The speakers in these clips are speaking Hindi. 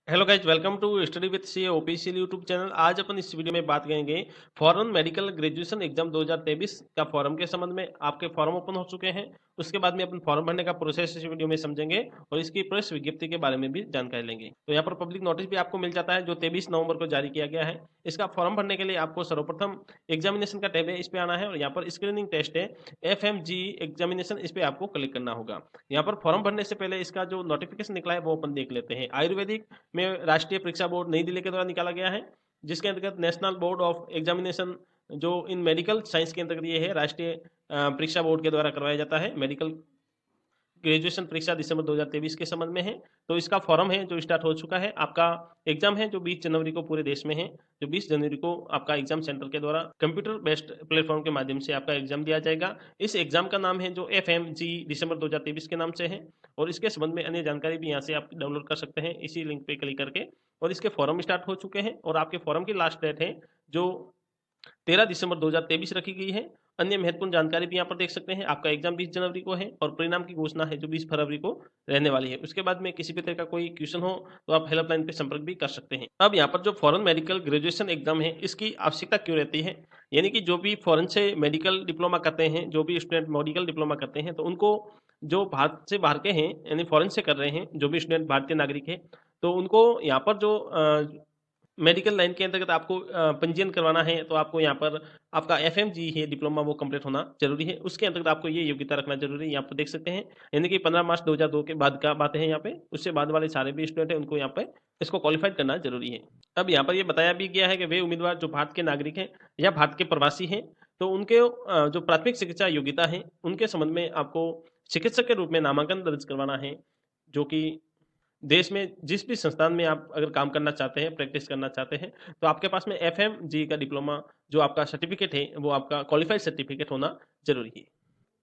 Hello guys, welcome to study with C official YouTube channel. आज अपन इस वीडियो में बात करेंगे फॉरेन मेडिकल ग्रेजुएशन एग्जाम 2023 का फॉर्म के संबंध में। आपके फॉर्म ओपन हो चुके हैं, उसके बाद में अपन फॉर्म भरने का प्रोसेस इस वीडियो में समझेंगे और इसकी प्रेस विज्ञप्ति के बारे में भी जानकारी लेंगे। तो यहाँ पर पब्लिक नोटिस भी आपको मिल जाता है जो 23 नवंबर को जारी किया गया है। इसका फॉर्म भरने के लिए आपको सर्वप्रथम एग्जामिनेशन का टैब है, इस पे आना है और यहाँ पर स्क्रीनिंग टेस्ट है FMG एग्जामिनेशन, इस पे आपको क्लिक करना होगा। यहाँ पर फॉर्म भरने से पहले इसका जो नोटिफिकेशन निकला है वो अपन देख लेते हैं। आयुर्वेदिक में राष्ट्रीय परीक्षा बोर्ड नई दिल्ली के द्वारा निकाला गया है, जिसके अंतर्गत नेशनल बोर्ड ऑफ एग्जामिनेशन जो इन मेडिकल साइंस के अंतर्गत ये है, राष्ट्रीय परीक्षा बोर्ड के द्वारा करवाया जाता है। मेडिकल ग्रेजुएशन परीक्षा दिसंबर 2023 के संबंध में है। तो इसका फॉर्म है जो स्टार्ट हो चुका है। आपका एग्जाम है जो 20 जनवरी को पूरे देश में है। जो 20 जनवरी को आपका एग्जाम सेंटर के द्वारा कंप्यूटर बेस्ड प्लेटफॉर्म के माध्यम से आपका एग्जाम दिया जाएगा। इस एग्जाम का नाम है जो FMG दिसंबर 2023 के नाम से है और इसके संबंध में अन्य जानकारी भी यहाँ से आप डाउनलोड कर सकते हैं इसी लिंक पे क्लिक करके। और इसके फॉर्म स्टार्ट हो चुके हैं और आपके फॉर्म की लास्ट डेट है जो 13 दिसंबर 2023 रखी गई है। अन्य महत्वपूर्ण जानकारी भी यहाँ पर देख सकते हैं। आपका एग्जाम 20 जनवरी को है और परिणाम की घोषणा है जो 20 फरवरी को रहने वाली है। उसके बाद में किसी भी तरह का कोई क्वेश्चन हो तो आप हेल्पलाइन पे संपर्क भी कर सकते हैं। अब यहाँ पर जो फॉरेन मेडिकल ग्रेजुएशन एग्जाम है, इसकी आवश्यकता क्यों रहती है? यानी कि जो भी फॉरेन से मेडिकल डिप्लोमा करते हैं, जो भी स्टूडेंट मेडिकल डिप्लोमा करते हैं, तो उनको जो भारत से बाहर के हैं यानी फॉरेन से कर रहे हैं, जो भी स्टूडेंट भारतीय नागरिक है, तो उनको यहाँ पर जो मेडिकल लाइन के अंतर्गत आपको पंजीयन करवाना है, तो आपको यहाँ पर आपका FMG है डिप्लोमा, वो कंप्लीट होना जरूरी है। उसके अंतर्गत आपको ये योग्यता रखना जरूरी है, यहाँ पर देख सकते हैं। यानी कि 15 मार्च 2002 के बाद का बात है यहाँ पे। उससे बाद वाले सारे भी स्टूडेंट है उनको यहाँ पे इसको क्वालिफाइड करना जरूरी है। अब यहाँ पर ये बताया भी गया है कि वे उम्मीदवार जो भारत के नागरिक हैं या भारत के प्रवासी हैं, तो उनके जो प्राथमिक चिकित्सा योग्यता है उनके संबंध में आपको चिकित्सक के रूप में नामांकन दर्ज करवाना है, जो कि देश में जिस भी संस्थान में आप अगर काम करना चाहते हैं, प्रैक्टिस करना चाहते हैं, तो आपके पास में FMG का डिप्लोमा जो आपका सर्टिफिकेट है वो आपका क्वालिफाइड सर्टिफिकेट होना जरूरी है।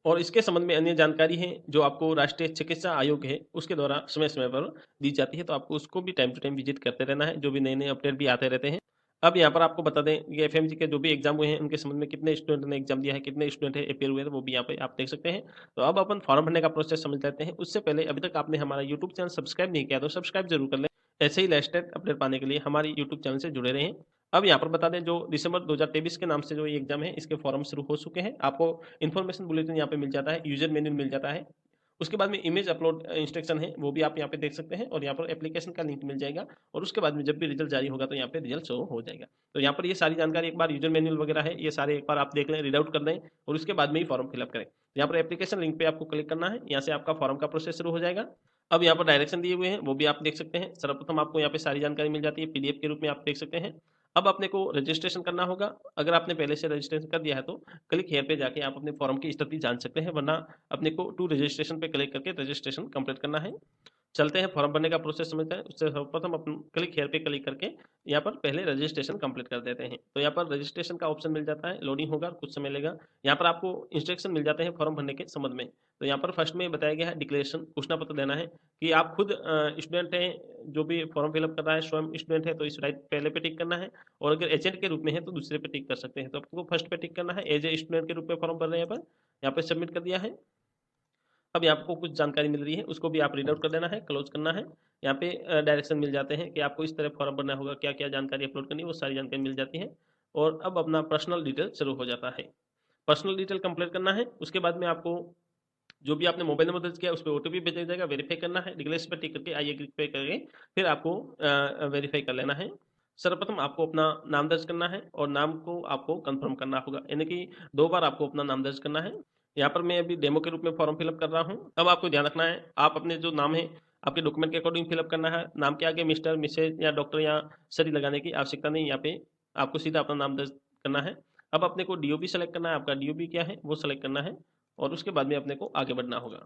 और इसके संबंध में अन्य जानकारी है जो आपको राष्ट्रीय चिकित्सा आयोग है उसके द्वारा समय समय पर दी जाती है, तो आपको उसको भी टाइम टू टाइम विजिट करते रहना है। जो भी नए नए अपडेट भी आते रहते हैं। अब यहाँ पर आपको बता दें कि FMG के जो भी एग्जाम हुए हैं उनके संबंध में कितने स्टूडेंट ने एग्जाम दिया है, कितने स्टूडेंट है अपेयर हुए थे, वो भी यहाँ पे आप देख सकते हैं। तो अब अपन फॉर्म भरने का प्रोसेस समझ लेते हैं। उससे पहले अभी तक आपने हमारा यूट्यूब चैनल सब्सक्राइब नहीं किया तो सब्सक्राइब जरूर कर लें। ऐसे ही लेटेस्ट अपडेट पाने के लिए हमारे यूट्यूब चैनल से जुड़े रहें। अब यहाँ पर बता दें जो दिसंबर 2023 के नाम से जो ये एग्जाम है इसके फॉर्म शुरू हो चुके हैं। आपको इन्फॉर्मेशन बुलेटिन यहाँ पे मिल जाता है, यूजर मैनुअल मिल जाता है। उसके बाद में इमेज अपलोड इंस्ट्रक्शन है वो भी आप यहाँ पे देख सकते हैं और यहाँ पर एप्लीकेशन का लिंक मिल जाएगा। और उसके बाद में जब भी रिजल्ट जारी होगा तो यहाँ पे रिजल्ट शो हो जाएगा। तो यहाँ पर ये सारी जानकारी एक बार यूजर मैनुअल वगैरह है ये सारे एक बार आप देख लें, रीड आउट कर दें और उसके बाद में ही फॉर्म फिलअप करें। यहाँ पर एप्लीकेशन लिंक पे आपको क्लिक करना है, यहाँ से आपका फॉर्म का प्रोसेस शुरू हो जाएगा। अब यहाँ पर डायरेक्शन दिए हुए हैं वो भी आप देख सकते हैं। सर्वप्रथम आपको यहाँ पे सारी जानकारी मिल जाती है PDF के रूप में, आप देख सकते हैं। अब अपने को रजिस्ट्रेशन करना होगा। अगर आपने पहले से रजिस्ट्रेशन कर दिया है तो क्लिक हेयर पे जाके आप अपने फॉर्म की स्थिति जान सकते हैं, वरना अपने को टू रजिस्ट्रेशन पे क्लिक करके रजिस्ट्रेशन कंप्लीट करना है। चलते हैं फॉर्म भरने का प्रोसेस समझते हैं। उससे सर्वप्रथम अपन क्लिक हेयर पे क्लिक करके यहाँ पर पहले रजिस्ट्रेशन कंप्लीट कर देते हैं। तो यहाँ पर रजिस्ट्रेशन का ऑप्शन मिल जाता है, लोडिंग होगा, कुछ समय लेगा। यहाँ पर आपको इंस्ट्रक्शन मिल जाते हैं फॉर्म भरने के संबंध में। तो यहाँ पर फर्स्ट में बताया गया है डिक्लेरेशन, घोषणा पत्र देना है कि आप खुद स्टूडेंट हैं, जो भी फॉर्म फिलअप कर रहा है स्वयं स्टूडेंट है, तो इस राइट पहले पे टिक करना है। और अगर एजेंट के रूप में है तो दूसरे पे टिक कर सकते हैं। तो आपको फर्स्ट पे टिक करना है, एज ए स्टूडेंट के रूप में फॉर्म भर रहे हैं पर यहाँ पे सबमिट कर दिया है। अब यहाँ आपको कुछ जानकारी मिल रही है उसको भी आप रीड आउट कर देना है, क्लोज करना है। यहाँ पे डायरेक्शन मिल जाते हैं कि आपको इस तरह फॉर्म भरना होगा, क्या क्या जानकारी अपलोड करनी है, वो सारी जानकारी मिल जाती है। और अब अपना पर्सनल डिटेल शुरू हो जाता है। पर्सनल डिटेल कंप्लीट करना है। उसके बाद में आपको जो भी आपने मोबाइल नंबर दर्ज किया उस पर OTP भेजा जाएगा, वेरीफाई करना है, डिक्लेरेशन पर टिक करके आई एग्री पे करके फिर आपको वेरीफाई कर लेना है। सर्वप्रथम आपको अपना नाम दर्ज करना है और नाम को आपको कंफर्म करना होगा, यानी कि 2 बार आपको अपना नाम दर्ज करना है। यहाँ पर मैं अभी डेमो के रूप में फॉर्म फिलअप कर रहा हूँ। अब आपको ध्यान रखना है, आप अपने जो नाम है आपके डॉक्यूमेंट के अकॉर्डिंग फिलअप करना है। नाम के आगे मिस्टर, मिसेज या डॉक्टर या सर लगाने की आवश्यकता नहीं, यहाँ पे आपको सीधा अपना नाम दर्ज करना है। अब अपने को DOB सेलेक्ट करना है, आपका DOB क्या है वो सेलेक्ट करना है और उसके बाद में अपने को आगे बढ़ना होगा।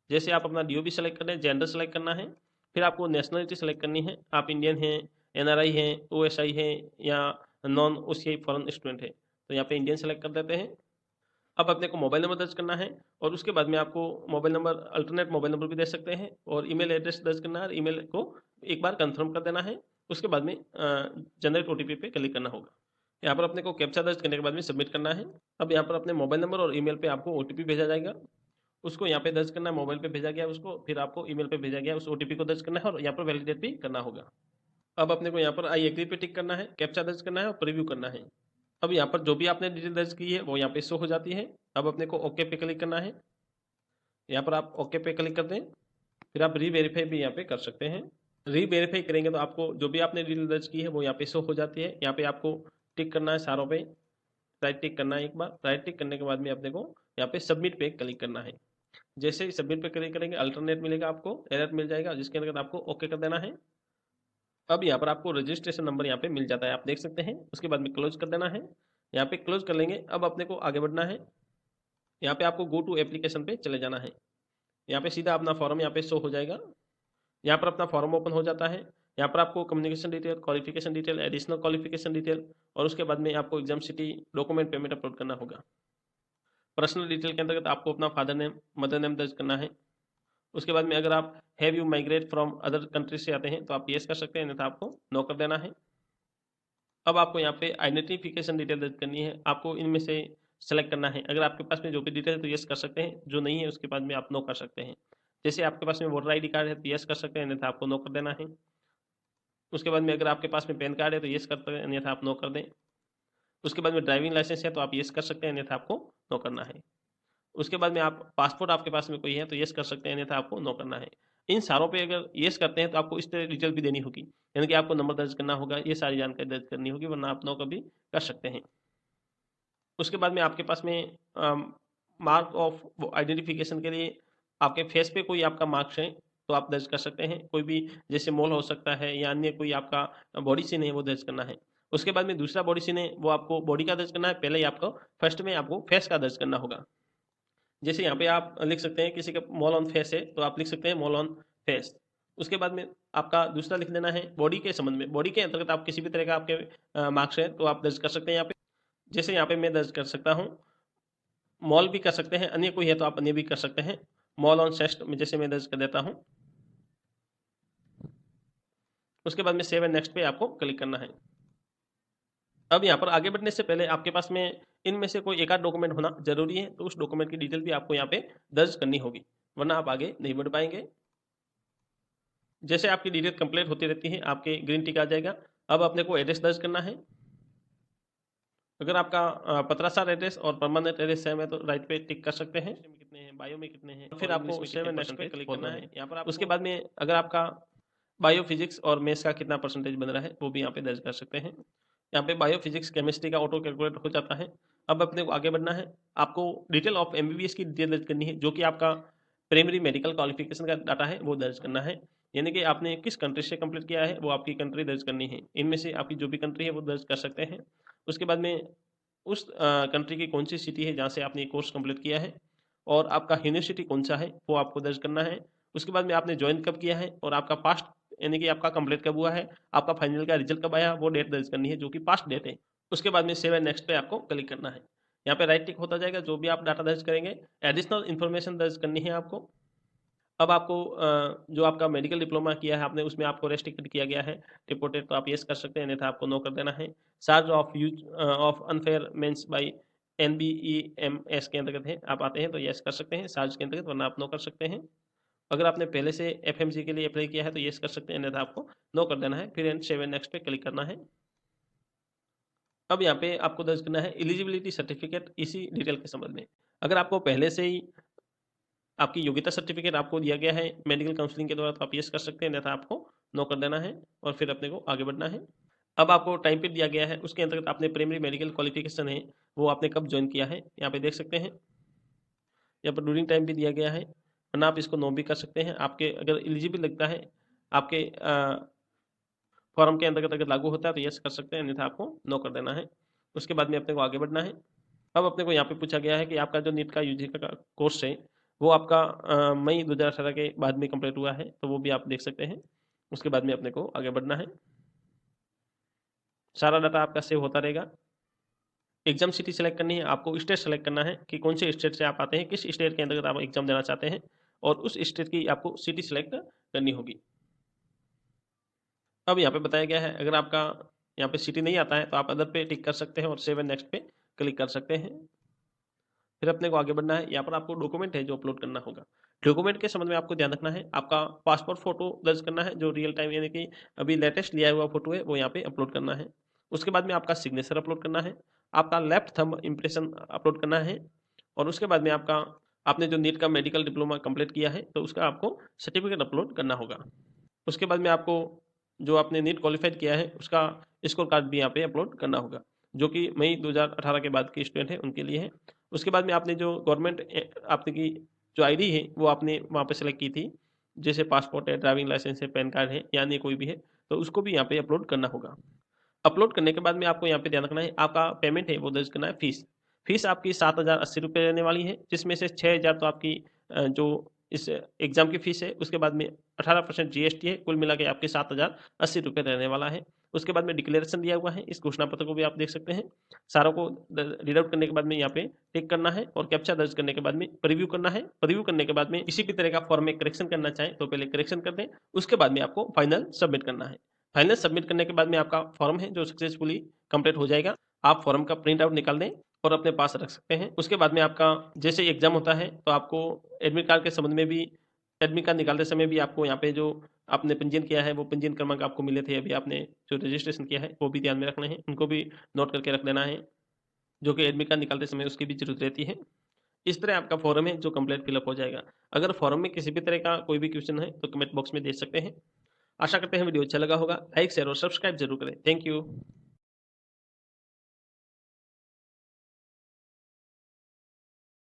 जैसे आप अपना DOB सेलेक्ट कर रहे हैं, जेंडर सेलेक्ट करना है, फिर आपको नेशनलिटी सेलेक्ट करनी है, आप इंडियन हैं, NRI हैं, OSI हैं या नॉन OCI फॉरेन स्टूडेंट है, तो यहाँ पे इंडियन सेलेक्ट कर देते हैं। अब अपने को मोबाइल नंबर दर्ज करना है और उसके बाद में आपको mobile number alternate mobile number भी दे सकते हैं और ईमेल एड्रेस दर्ज करना है और ईमेल को एक बार कंफर्म कर देना है। उसके बाद में जनरेट OTP पे क्लिक करना होगा। यहाँ पर अपने को कैप्चा दर्ज करने के बाद में सबमिट करना है। अब यहाँ पर अपने मोबाइल नंबर और ईमेल पे आपको OTP भेजा जाएगा, उसको यहाँ पे दर्ज करना है। मोबाइल पे भेजा गया उसको, फिर आपको ईमेल पे भेजा गया उस OTP को दर्ज करना है और यहाँ पर वैलिडेट भी करना होगा। अब अपने को यहाँ पर आई एग्री पे टिक करना है, कैप्चा दर्ज करना है और प्रीव्यू करना है। अब यहाँ पर जो भी आपने डिटेल दर्ज की है वो यहाँ पे शो हो जाती है। अब अपने को ओके पे क्लिक करना है। यहाँ पर आप ओके पे क्लिक कर दें, फिर आप री-वेरीफाई भी यहाँ पे कर सकते हैं। री-वेरीफाई करेंगे तो आपको जो भी आपने डिटेल दर्ज की है वो यहाँ पे शो हो जाती है। यहाँ पे आपको टिक करना है सारों पे, राइट टिक करना है एक बार। राइट टिक करने के बाद में अपने को यहाँ पे सबमिट पे क्लिक करना है। जैसे ही सबमिट पे क्लिक करेंगे अल्टरनेट मिलेगा, आपको एरर मिल जाएगा, जिसके अंतर्गत आपको ओके कर देना है। अब यहाँ पर आपको रजिस्ट्रेशन नंबर यहाँ पे मिल जाता है, आप देख सकते हैं। उसके बाद में क्लोज कर देना है। यहाँ पे क्लोज कर लेंगे। अब अपने को आगे बढ़ना है। यहाँ पे आपको गो टू एप्लीकेशन पे चले जाना है। यहाँ पे सीधा अपना फॉर्म यहाँ पे शो हो जाएगा। यहाँ पर अपना फॉर्म ओपन हो जाता है। यहाँ पर आपको communication detail, qualification detail, additional qualification detail और उसके बाद में आपको exam city, document, payment upload करना होगा। पर्सनल डिटेल के अंतर्गत आपको अपना फादर नेम, मदर नेम दर्ज करना है। उसके बाद में अगर आप have you migrate from other country से आते हैं तो आप येस कर सकते हैं, अन्यथा आपको नो कर देना है। अब आपको यहाँ पे आइडेंटिफिकेशन डिटेल दर्ज करनी है, आपको इनमें से सेलेक्ट करना है। अगर आपके पास में जो भी डिटेल है तो येस कर सकते हैं, जो नहीं है उसके बाद में आप नो कर सकते हैं। जैसे आपके पास में वोटर आई डी कार्ड है तो येस कर सकते हैं, अन्यथा आपको नो कर देना है। उसके बाद में अगर आपके पास में पैन कार्ड है तो येस करते हैं, अन्यथा आप नो कर दें। उसके बाद में ड्राइविंग लाइसेंस है तो आप येस कर सकते हैं, अन्यथा आपको नो करना है। उसके बाद में आप पासपोर्ट आपके पास में कोई है तो येस कर सकते हैं, अन्यथा आपको नो करना है। इन सारों पे अगर येस करते हैं तो आपको इस तरह डिटेल भी देनी होगी, यानी कि आपको नंबर दर्ज करना होगा, ये सारी जानकारी दर्ज करनी होगी, वरना आप नो कभी कर सकते हैं। उसके बाद में आपके पास में मार्क ऑफ आइडेंटिफिकेशन के लिए आपके फेस पे कोई आपका मार्क्स है तो आप दर्ज कर सकते हैं। कोई भी जैसे मोल हो सकता है या अन्य कोई आपका बॉडी सीन है वो दर्ज करना है। उसके बाद में दूसरा बॉडी सीन है वो आपको बॉडी का दर्ज करना है। पहले ही आपको फर्स्ट में आपको फेस का दर्ज करना होगा। जैसे यहाँ पे आप लिख सकते हैं किसी का मॉल ऑन फेस है तो आप लिख सकते हैं मॉल ऑन फेस। उसके बाद में आपका दूसरा लिख देना है बॉडी के संबंध में। बॉडी के अंतर्गत आप किसी भी तरह का आपके मार्क्स है तो आप दर्ज कर सकते हैं यहाँ पे। जैसे यहाँ पे मैं दर्ज कर सकता हूँ, मॉल भी कर सकते हैं, अन्य कोई है तो आप अन्य भी कर सकते हैं। मॉल ऑन चेस्ट में जैसे मैं दर्ज कर देता हूँ। उसके बाद में सेव एंड नेक्स्ट पे आपको क्लिक करना है। अब यहाँ पर आगे बढ़ने से पहले आपके पास में इनमें से कोई एक आध डॉक्यूमेंट होना जरूरी है, तो उस डॉक्यूमेंट की डिटेल भी आपको यहाँ पे दर्ज करनी होगी, वरना आप आगे नहीं बढ़ पाएंगे। जैसे आपकी डिटेल कंप्लीट होती रहती है आपके ग्रीन टिक आ जाएगा। अब अपने को एड्रेस दर्ज करना है। अगर आपका पत्राचार एड्रेस और परमानेंट एड्रेस सेम है तो राइट पे टिक कर सकते हैं। कितने हैं, बायो में कितने हैं, फिर आपको सेव एंड नेक्स्ट पे क्लिक करना है। यहाँ पर उसके बाद में अगर आपका बायो फिजिक्स और मैथ्स का कितना परसेंटेज बन रहा है वो भी यहाँ पे दर्ज कर सकते हैं। यहाँ पे बायो फिजिक्स केमिस्ट्री का ऑटो कैलकुलेट हो जाता है। अब अपने को आगे बढ़ना है। आपको डिटेल ऑफ एमबीबीएस की डिटेल दर्ज करनी है, जो कि आपका प्राइमरी मेडिकल क्वालिफिकेशन का डाटा है वो दर्ज करना है, यानी कि आपने किस कंट्री से कंप्लीट किया है वो आपकी कंट्री दर्ज करनी है। इनमें से आपकी जो भी कंट्री है वो दर्ज कर सकते हैं। उसके बाद में उस कंट्री की कौन सी सिटी है जहाँ से आपने ये कोर्स कंप्लीट किया है और आपका यूनिवर्सिटी कौन सा है वो आपको दर्ज करना है। उसके बाद में आपने ज्वाइन कब किया है और आपका पास्ट यानी कि आपका कंप्लीट कब हुआ है, आपका फाइनल का रिजल्ट कब आया, वो डेट दर्ज करनी है जो कि पास्ट डेट है। उसके बाद में सेव एंड नेक्स्ट पे आपको क्लिक करना है। यहाँ पे राइट टिक होता जाएगा, जो भी आप डाटा दर्ज करेंगे। एडिशनल इन्फॉर्मेशन दर्ज करनी है आपको। अब आपको जो आपका मेडिकल डिप्लोमा किया है आपने उसमें आपको रेस्ट्रिक्टेड किया गया है, रिपोर्टेड, तो आप येस कर सकते हैं, अन्यथा आपको नो कर देना है। Charge of use of unfair means by NBEMS के अंतर्गत है, आप आते हैं तो येस कर सकते हैं चार्ज के अंतर्गत, वरना आप नो कर सकते हैं। अगर आपने पहले से FMC के लिए अप्लाई किया है तो येस कर सकते हैं, अन्यथा आपको नो कर देना है। फिर एंड सेव एंड नेक्स्ट पे क्लिक करना है। अब यहाँ पे आपको दर्ज करना है एलिजिबिलिटी सर्टिफिकेट इसी डिटेल के संबंध में। अगर आपको पहले से ही आपकी योग्यता सर्टिफिकेट आपको दिया गया है मेडिकल काउंसलिंग के द्वारा तो आप येस कर सकते हैं, अन्यथा आपको नो कर देना है और फिर अपने को आगे बढ़ना है। अब आपको टाइम पीरियड दिया गया है, उसके अंतर्गत आपने प्राइमरी मेडिकल क्वालिफिकेशन है वो आपने कब ज्वाइन किया है यहाँ पे देख सकते हैं। यहाँ पर ड्यूरिंग टाइम भी दिया गया है, वरना आप इसको नो भी कर सकते हैं। आपके अगर एलिजिबल लगता है आपके फॉर्म के अंतर्गत अगर लागू होता है तो यस कर सकते हैं, अन्यथा आपको नो कर देना है। उसके बाद में अपने को आगे बढ़ना है। अब अपने को यहाँ पे पूछा गया है कि आपका जो नीट का यूजी का कोर्स है वो आपका मई 2018 के बाद में कंप्लीट हुआ है, तो वो भी आप देख सकते हैं। उसके बाद में अपने को आगे बढ़ना है। सारा डाटा आपका सेव होता रहेगा। एग्जाम सिटी सेलेक्ट करनी है, आपको स्टेट सेलेक्ट करना है कि कौन से स्टेट से आप आते हैं, किस स्टेट के अंतर्गत आप एग्जाम देना चाहते हैं और उस स्टेट की आपको सिटी सेलेक्ट करनी होगी। अब यहाँ पे बताया गया है अगर आपका यहाँ पे सिटी नहीं आता है तो आप अदर पे टिक कर सकते हैं और सेव एंड नेक्स्ट पे क्लिक कर सकते हैं। फिर अपने को आगे बढ़ना है। यहाँ पर आपको डॉक्यूमेंट है जो अपलोड करना होगा। डॉक्यूमेंट के संबंध में आपको ध्यान रखना है, आपका पासपोर्ट फ़ोटो दर्ज करना है, जो रियल टाइम यानी कि अभी लेटेस्ट लिया हुआ फ़ोटो है, वो यहाँ पे अपलोड करना है। उसके बाद में आपका सिग्नेचर अपलोड करना है, आपका लेफ्ट थंब इम्प्रेशन अपलोड करना है और उसके बाद में आपने जो नीट का मेडिकल डिप्लोमा कंप्लीट किया है, तो उसका आपको सर्टिफिकेट अपलोड करना होगा। उसके बाद में आपको जो आपने नीट क्वालिफाइड किया है, उसका स्कोर कार्ड भी यहाँ पे अपलोड करना होगा, जो कि मई 2018 के बाद के स्टूडेंट हैं, उनके लिए है। उसके बाद में आपने जो गवर्नमेंट आपने की जो आईडी है, वो आपने वहाँ पे सेलेक्ट की थी, जैसे पासपोर्ट है, ड्राइविंग लाइसेंस है, पैन कार्ड है या अन्य कोई भी है, तो उसको भी यहाँ पे अपलोड करना होगा। अपलोड करने के बाद में आपको यहाँ पे ध्यान रखना है, आपका पेमेंट है वो दर्ज करना है फीस। फीस आपकी 7,080 रुपये रहने वाली है, जिसमें से 6,000 तो आपकी जो इस एग्जाम की फीस है, उसके बाद में 18% जीएसटी है, कुल मिला के आपके 7,080 रुपये रहने वाला है। उसके बाद में डिक्लेरेशन दिया हुआ है, इस घोषणा पत्र को भी आप देख सकते हैं। सारों को रीड आउट करने के बाद में यहाँ पे टिक करना है और कैप्चा दर्ज करने के बाद में प्रीव्यू करना है। प्रीव्यू करने के बाद में किसी भी तरह का फॉर्म में करेक्शन करना चाहें तो पहले करेक्शन कर दें, उसके बाद में आपको फाइनल सबमिट करना है। फाइनल सबमिट करने के बाद में आपका फॉर्म है जो सक्सेसफुली कंप्लीट हो जाएगा। आप फॉर्म का प्रिंट आउट निकाल दें और अपने पास रख सकते हैं। उसके बाद में आपका जैसे एग्जाम होता है, तो आपको एडमिट कार्ड के संबंध में भी, एडमिट कार्ड निकालते समय भी आपको यहाँ पे जो आपने पंजीयन किया है, वो पंजीयन क्रमांक आपको मिले थे, अभी आपने जो रजिस्ट्रेशन किया है वो भी ध्यान में रखने हैं, उनको भी नोट करके रख देना है, जो कि एडमिट कार्ड निकालते समय उसकी भी जरूरत रहती है। इस तरह आपका फॉर्म है जो कंप्लीट फिलअप हो जाएगा। अगर फॉर्म में किसी भी तरह का कोई भी क्वेश्चन है तो कमेंट बॉक्स में दे सकते हैं। आशा करते हैं वीडियो अच्छा लगा होगा। लाइक शेयर और सब्सक्राइब जरूर करें। Thank you.